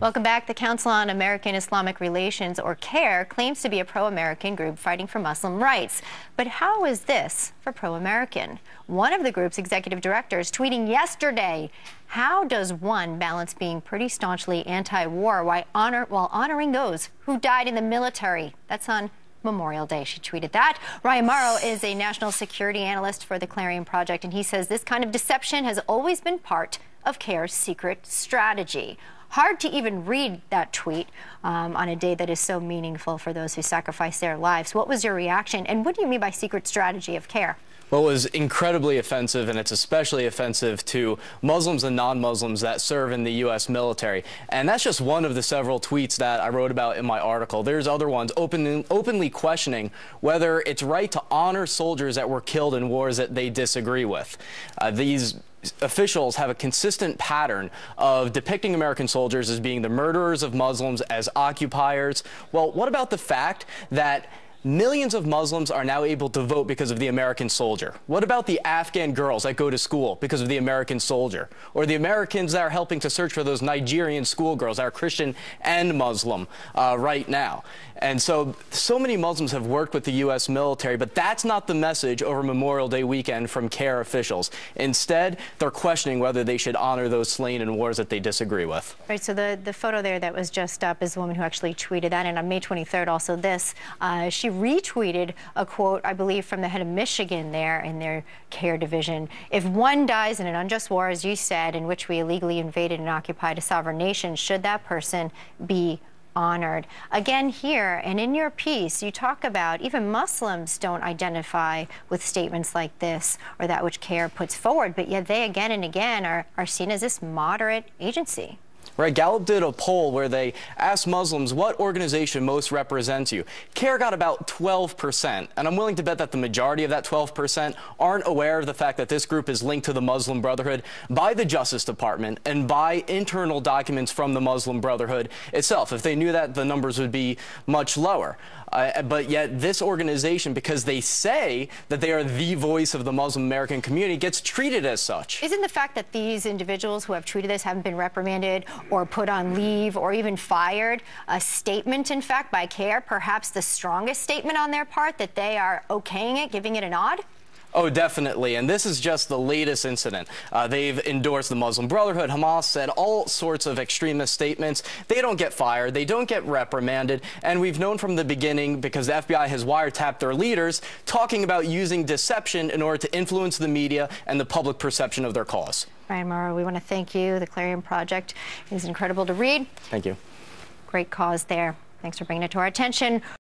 Welcome back. The Council on American-Islamic Relations, or CAIR, claims to be a pro-American group fighting for Muslim rights. But how is this for pro-American? One of the group's executive directors tweeting yesterday, how does one balance being pretty staunchly anti-war while honoring those who died in the military? That's on Memorial Day. She tweeted that. Ryan Morrow is a national security analyst for the Clarion Project, and he says this kind of deception has always been part of CAIR's secret strategy. Hard to even read that tweet on a day that is so meaningful for those who sacrifice their lives. What was your reaction? And what do you mean by secret strategy of CAIR? Well, it was incredibly offensive, and it's especially offensive to Muslims and non-Muslims that serve in the U.S. military. And that's just one of the several tweets that I wrote about in my article. There's other ones openly questioning whether it's right to honor soldiers that were killed in wars that they disagree with. These officials have a consistent pattern of depicting American soldiers as being the murderers of Muslims, as occupiers. Well, what about the fact that millions of Muslims are now able to vote because of the American soldier? What about the Afghan girls that go to school because of the American soldier? Or the Americans that are helping to search for those Nigerian schoolgirls that are Christian and Muslim right now? And so many Muslims have worked with the U.S. military, but that's not the message over Memorial Day weekend from CAIR officials. Instead, they're questioning whether they should honor those slain in wars that they disagree with. Right, so the photo there that was just up is the woman who actually tweeted that, and on May 23rd also this, she retweeted a quote, I believe, from the head of Michigan there in their CAIR division. If one dies in an unjust war, as you said, in which we illegally invaded and occupied a sovereign nation, should that person be honored? Again, here and in your piece, you talk about even Muslims don't identify with statements like this or that which CAIR puts forward, but yet they again and again are seen as this moderate agency. Right, Gallup did a poll where they asked Muslims what organization most represents you. CAIR got about 12%, and I'm willing to bet that the majority of that 12% aren't aware of the fact that this group is linked to the Muslim Brotherhood by the Justice Department and by internal documents from the Muslim Brotherhood itself. If they knew that, the numbers would be much lower. But yet this organization, because they say that they are the voice of the Muslim American community, gets treated as such. Isn't the fact that these individuals who have tweeted this haven't been reprimanded or put on leave or even fired a statement, in fact, by CAIR, perhaps the strongest statement on their part, that they are okaying it, giving it a nod? Oh, definitely. And this is just the latest incident. They've endorsed the Muslim Brotherhood. Hamas said all sorts of extremist statements. They don't get fired. They don't get reprimanded. And we've known from the beginning, because the FBI has wiretapped their leaders, talking about using deception in order to influence the media and the public perception of their cause. Ryan Morrow, we want to thank you. The Clarion Project is incredible to read. Thank you. Great cause there. Thanks for bringing it to our attention.